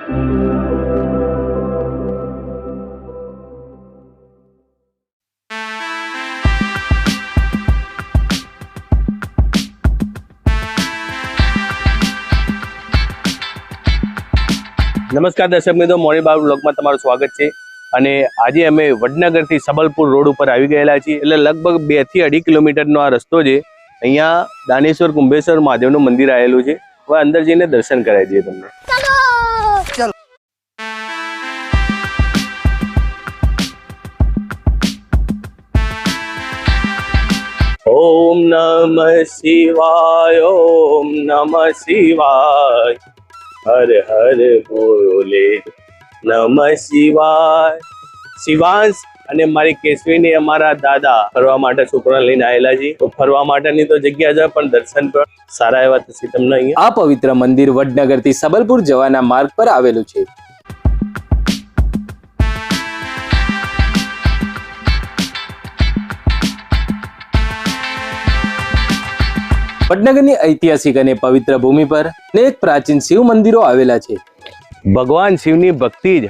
નમસ્કાર દર્શક મિત્રો, મોર્નિંગ બાર વ્લોગમાં તમારું સ્વાગત છે. અને આજે અમે વડનગરથી સબલપુર રોડ ઉપર આવી ગયેલા છીએ. એટલે લગભગ 2 થી 2.5 કિલોમીટરનો આ રસ્તો છે. અહીંયા દાનેશ્વર કુંભેશ્વર મહાદેવનું મંદિર આવેલું છે. હવે અંદર જઈને દર્શન કરાવી દઈએ તમને. ઓમ નમઃ શિવાય, ઓમ નમઃ શિવાય, હર હર બોલે નમઃ શિવાય. શિવાંશ અને મારી કેશવીને અમારા દાદા ફરવા માટે છોકરા લઈને આવેલા છે. તો ફરવા માટેની તો જગ્યા છે, પણ દર્શન પણ સારા એવા થશે તમને અહીંયા. આ પવિત્ર મંદિર વડનગરથી સબલપુર જવાના માર્ગ પર આવેલું છે. વડનગરની ઐતિહાસિક અને પવિત્ર ભૂમિ પર અનેક પ્રાચીન શિવ મંદિરો આવેલા છે. ભગવાન શિવની ભક્તિ જ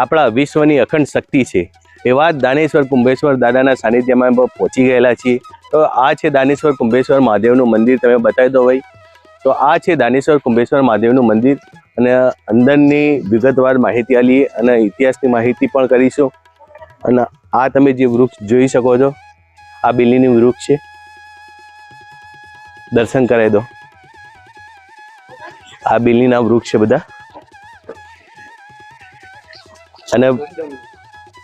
આપણા વિશ્વની અખંડ શક્તિ છે. એવા દાનેશ્વર કુંભેશ્વર દાદાના સાનિધ્યમાં પહોંચી ગયેલા છીએ. તો આ છે દાનેશ્વર કુંભેશ્વર મહાદેવનું મંદિર. તમે બતાવી દો ભાઈ. તો આ છે દાનેશ્વર કુંભેશ્વર મહાદેવનું મંદિર. અને અંદરની વિગતવાર માહિતી આલીએ અને ઇતિહાસની માહિતી પણ કરીશું. અને આ તમે જે વૃક્ષ જોઈ શકો છો, આ બિલીનું વૃક્ષ છે. દર્શન કરાવી દો. આ બિલીના વૃક્ષ છે બધા. અને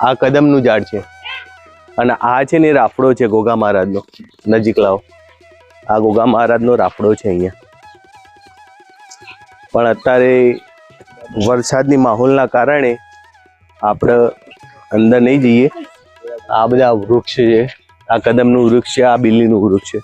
આ કદમનું ઝાડ છે. અને આ છે ને રાફડો છે ગોગા મહારાજનો. નજીક લાવો. આ ગોગા મહારાજનો રાફડો છે અહીંયા. પણ અત્યારે વરસાદની માહોલના કારણે આપણે અંદર નહીં જઈએ. આ બધા વૃક્ષ છે. આ કદમનું વૃક્ષ છે, આ બિલીનું વૃક્ષ છે.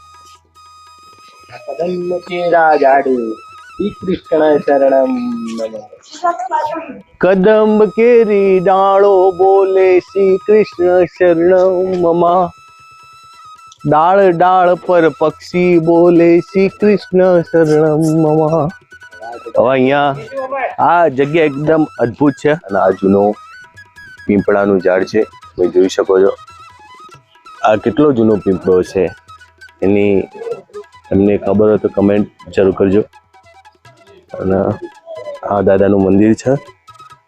કદમ કેરી ડાળો બોલે શ્રી કૃષ્ણ શરણમ મમા. ડાળ ડાળ પર પક્ષી બોલે શ્રી કૃષ્ણ શરણમ મમા. હવે અહીંયા આ જગ્યા એકદમ અદ્ભુત છે. અને આ જૂનો પીપળાનું ઝાડ છે, તમે જોઈ શકો છો. આ કેટલો જૂનો પીપળો છે, એની તમને ખબર હોય તો કમેન્ટ જરૂર કરજો. અને આ દાદાનું મંદિર છે.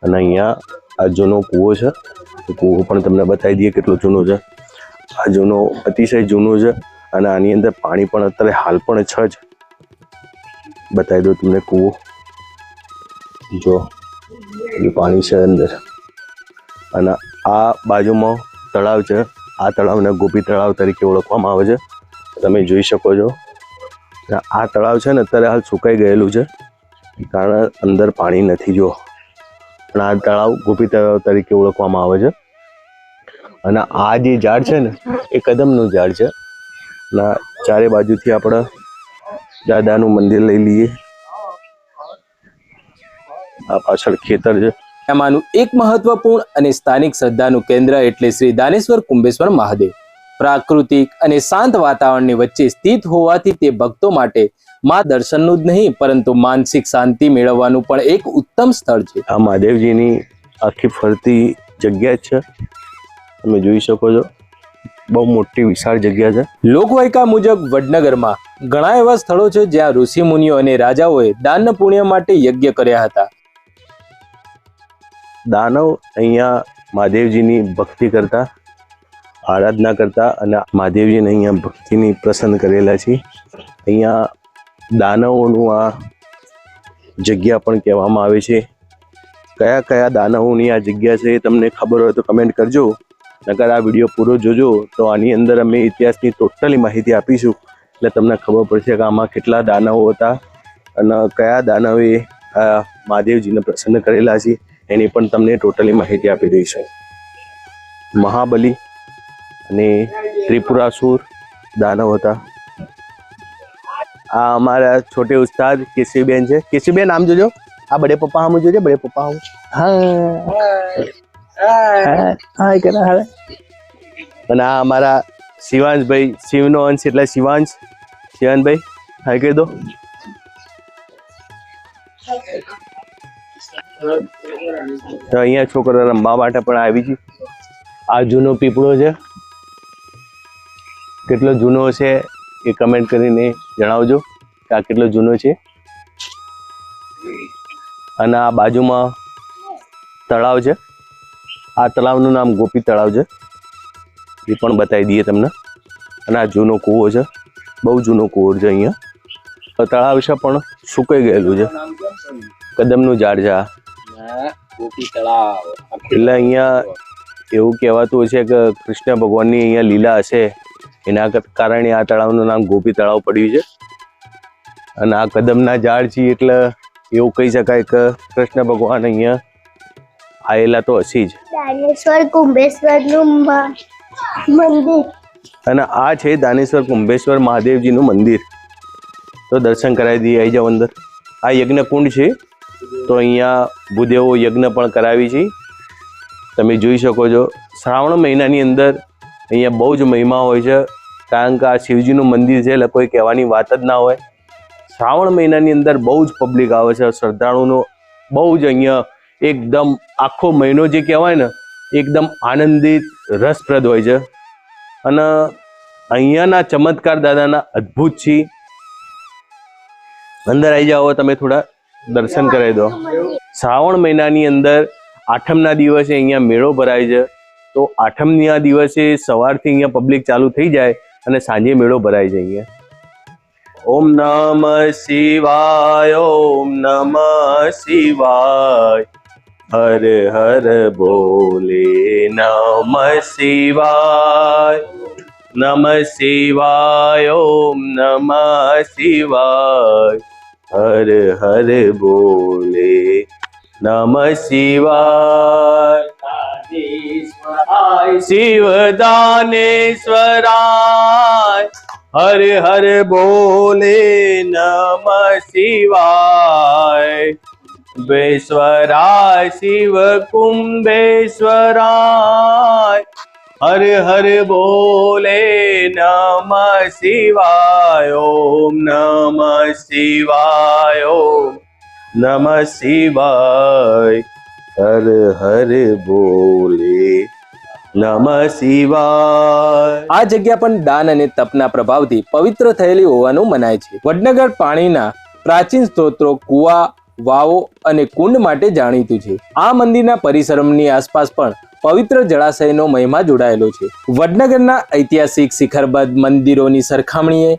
અને અહીંયા આ જૂનો કૂવો છે. કૂવો પણ તમને બતાવી દઈએ કેટલો જૂનો છે. આ જૂનો અતિશય જૂનો છે. અને આની અંદર પાણી પણ અત્યારે હાલ પણ છે જ. બતાવી દો તમને કૂવો. જો એ પાણી છે અંદર. અને આ બાજુમાં તળાવ છે. આ તળાવને ગોપી તળાવ તરીકે ઓળખવામાં આવે છે. તમે જોઈ શકો છો. આ તળાવ છે ને અત્યારે હાલ સુકાઈ ગયેલું છે, કારણ અંદર પાણી નથી. જો પણ આ તળાવ ગોપી તળાવ તરીકે ઓળખવામાં આવે છે. અને આ જે ઝાડ છે ને એ કદમનું ઝાડ છે. અને ચારે બાજુથી આપણે દાદાનું મંદિર લઈ લઈએ. આ પાછળ ખેતર છે. આમાંનું એક મહત્વપૂર્ણ અને સ્થાનિક શ્રદ્ધાનું કેન્દ્ર એટલે શ્રી દાનેશ્વર કુંભેશ્વર મહાદેવ. પ્રાકૃતિક અને શાંત વાતાવરણની વચ્ચે સ્થિત હોવાથી તે ભક્તો માટે મા દર્શનનું જ નહીં પરંતુ માનસિક શાંતિ મેળવવાનું પણ એક ઉત્તમ સ્થળ છે. આ મહાદેવજીની આખી ફરતી જગ્યા છે, તમે જોઈ શકો છો. બહુ મોટી વિશાળ જગ્યા છે. લોકવાયકા મુજબ વડનગરમાં ઘણા એવા સ્થળો છે જ્યાં ઋષિ મુનિઓ અને રાજાઓએ દાન પુણ્ય માટે યજ્ઞ કર્યા હતા. દાનવ અહીંયા મહાદેવજીની ભક્તિ કરતા, આરાધના કરતા અને મહાદેવજીને અહીંયા ભક્તિની પ્રસન્ન કરેલા છે. અહીંયા દાનવોનું આ જગ્યા પણ કહેવામાં આવે છે. કયા કયા દાનવોની આ જગ્યા છે એ તમને ખબર હોય તો કમેન્ટ કરજો. નકર આ વિડીયો પૂરો જોજો તો આની અંદર અમે ઇતિહાસની ટોટલી માહિતી આપીશું. એટલે તમને ખબર પડશે કે આમાં કેટલા દાનવો હતા અને કયા દાનવે આ મહાદેવજીને પ્રસન્ન કરેલા છે એની પણ તમને ટોટલી માહિતી આપી દઈશું. મહાબલી અને ત્રિપુરાસુર દાનવ હતા. આ અમારા છોટે ઉસ્તાદ કેશવીબેન છે. કેશવીબેન આમ જોજો. આ બડે પપ્પા આમ જોજો. બડે પપ્પા આમ. હા કેના હાલે. અને આ અમારા શિવાંશભાઈ, શિવનો અંશ એટલે શિવાંશ. શિવાંશભાઈ હાય કહી દો. તો અહીંયા છોકરા રમવા માટે પણ આવી છે. આ જૂનો પીપળો છે, કેટલો જૂનો છે એ કમેન્ટ કરીને જણાવજો કે આ કેટલો જૂનો છે. અને આ બાજુમાં તળાવ છે. આ તળાવનું નામ ગોપી તળાવ છે, એ પણ બતાવી દઈએ તમને. અને આ જૂનો કૂવો છે, બહુ જૂનો કૂવો છે. અહીંયા તળાવ છે પણ સુકાઈ ગયેલું છે. કદમનું ઝાડ છે આ ગોપી તળાવ. એટલે અહીંયા એવું કહેવાતું છે કે કૃષ્ણ ભગવાનની અહીંયા લીલા હશે, એના કારણે આ તળાવનું નામ ગોપી તળાવ પડ્યું છે. અને આ કદમના ઝાડ છે એટલે એવું કહી શકાય કે કૃષ્ણ ભગવાન અહીંયા આવેલા તો હશે જ. દાનેશ્વર કુંભેશ્વરનું મંદિર. અને આ છે દાનેશ્વર કુંભેશ્વર મહાદેવજીનું મંદિર. તો દર્શન કરાવી દઈએ, આવી જાઓ અંદર. આ યજ્ઞ કુંડ છે, તો અહીંયા ભૂદેવો યજ્ઞ પણ કરાવી છે, તમે જોઈ શકો છો. શ્રાવણ મહિનાની અંદર અહીંયા બહુ જ મહિમા હોય છે, કારણ કે આ શિવજીનું મંદિર છે એટલે કોઈ કહેવાની વાત જ ના હોય. શ્રાવણ મહિનાની અંદર બહુ જ પબ્લિક આવે છે, શ્રદ્ધાળુનો બહુ જ અહીંયા એકદમ આખો મહિનો જે કહેવાય ને એકદમ આનંદિત રસપ્રદ હોય છે. અને અહીંયાના ચમત્કાર દાદાના અદ્ભુત છે. અંદર આવી જાઓ, તમે થોડા દર્શન કરાવી દો. શ્રાવણ મહિનાની અંદર આઠમના દિવસે અહીંયા મેળો ભરાય છે. તો આઠમના દિવસે સવારથી અહીંયા પબ્લિક ચાલુ થઈ જાય અને સાંજે મેળો ભરાય છે અહીંયા. ઓમ નમઃ શિવાય, ઓમ નમઃ શિવાય, હર હર બોલે નમઃ શિવાય, નમઃ શિવાય, ઓમ નમઃ શિવાય, હર હર બોલે નમઃ શિવાય. શિવ દાનેશ્વરાય, હર હર બોલે નમઃ શિવાય. કુંભેશ્વરાય શિવ કુંભેશ્વરાય, હર હર બોલે નમઃ શિવાય. ઓમ નમઃ શિવાય, ઓમ નમઃ શિવાય, હર હર બોલે નમઃ શિવાય. આ જગ્યા પણ દાન અને તપના પ્રભાવથી પવિત્ર થયેલી હોવાનું મનાય છે. વડનગર પાણીના પ્રાચીન સ્ત્રોતો, કુવા, વાવો અને કુંડ માટે જાણીતું છે. આ મંદિરના પરિસરની આસપાસ પણ પવિત્ર જળાશયનો મહિમા જોડાયેલો છે. વડનગરના ઐતિહાસિક શિખરબદ્ધ મંદિરોની સરખામણીએ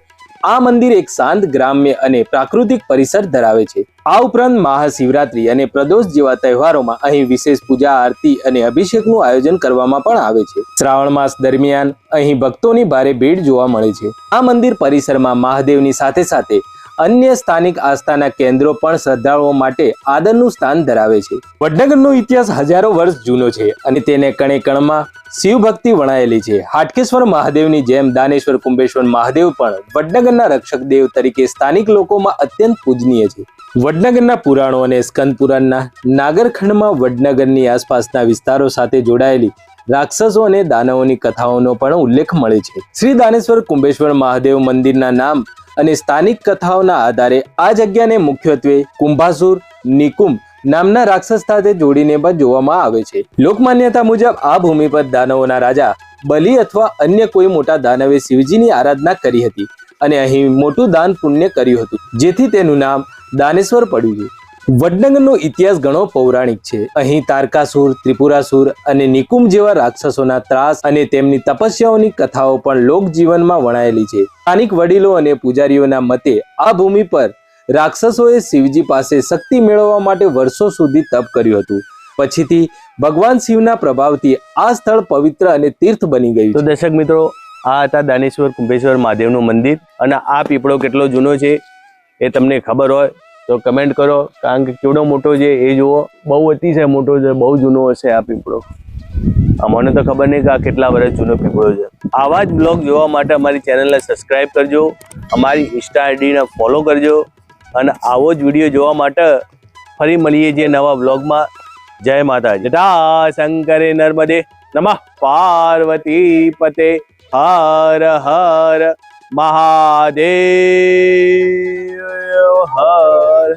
આ મંદિર એક શાંત, ગ્રામ્ય અને પ્રાકૃતિક પરિસર ધરાવે છે. આ ઉપરાંત મહાશિવરાત્રી અને પ્રદોષ જેવા તહેવારોમાં અહીં વિશેષ પૂજા, આરતી અને અભિષેકનું આયોજન કરવામાં પણ આવે છે. શ્રાવણ માસ દરમિયાન અહીં ભક્તોની ભારે ભીડ જોવા મળે છે. આ મંદિર પરિસરમાં મહાદેવની સાથે સાથે અન્ય સ્થાનિક આસ્થાના કેન્દ્રો પણ શ્રદ્ધાળુઓ માટે આદરનું સ્થાન ધરાવે છે. વડનગરનો ઇતિહાસ હજારો વર્ષ જૂનો છે અને તેને કણે કણમાં શિવ ભક્તિ વણાયેલી છે. હાટકેશ્વર મહાદેવની જેમ દાનેશ્વર કુંભેશ્વર મહાદેવ પણ વડનગરના રક્ષક દેવ તરીકે સ્થાનિક લોકોમાં અત્યંત પૂજનીય છે. વડનગરના પુરાણો અને સ્કંદ પુરાણના નાગરખંડમાં વડનગરની આસપાસના વિસ્તારો સાથે જોડાયેલી રાક્ષસો અને દાનવોની કથાઓનો પણ ઉલ્લેખ મળે છે. શ્રી દાનેશ્વર કુંભેશ્વર મહાદેવ મંદિરના નામ અને સ્થાનિક કથાઓના આધારે આ જગ્યાને મુખ્યત્વે કુંભાસુર, નિકુંભ નામના રાક્ષસ સાથે જોડીને પણ જોવામાં આવે છે. લોકમાન્યતા મુજબ આ ભૂમિ પર દાનવોના રાજા બલિ અથવા અન્ય કોઈ મોટા દાનવે શિવજીની આરાધના કરી હતી અને અહીં મોટું દાન પુણ્ય કર્યું હતું, જેથી તેનું નામ દાનેશ્વર પડ્યું છે. વડનગરનો ઇતિહાસ ઘણો પૌરાણિક છે. અહીં તારકાસુર, ત્રિપુરાસુર અને નિકુંભ જેવા રાક્ષસોના ત્રાસ અને તેમની તપસ્યાઓની કથાઓ પણ લોકજીવનમાં વણાયેલી છે. સ્થાનિક વડીલો અને પૂજારીઓના મતે આ ભૂમિ પર રાક્ષસોએ શિવજી પાસે શક્તિ મેળવવા માટે વર્ષો સુધી તપ કર્યું હતું. પછીથી ભગવાન શિવના પ્રભાવથી આ સ્થળ પવિત્ર અને તીર્થ બની ગયું. તો દર્શક મિત્રો, આ હતા દાનેશ્વર કુંભેશ્વર મહાદેવનું મંદિર. અને આ પીપળો કેટલો જૂનો છે એ તમને ખબર હોય તો કમેન્ટ કરો, કારણ કે કેવડો મોટો છે એ જુઓ. બહુ અતિશય મોટો છે, બહુ જૂનો હશે આ પીપળો. અમને તો ખબર નહીં કે આ કેટલા વર્ષ જૂનો પીપળો છે. આવા જ બ્લોગ જોવા માટે અમારી ચેનલને સબસ્ક્રાઈબ કરજો, અમારી ઇન્સ્ટા આઈડીને ફોલો કરજો અને આવો જ વિડીયો જોવા માટે ફરી મળીએ છીએ નવા બ્લોગમાં. જય માતા, જટા શંકરે નર્મદે નમઃ, પાર્વતી પતે હર હર મહાદેવ હર.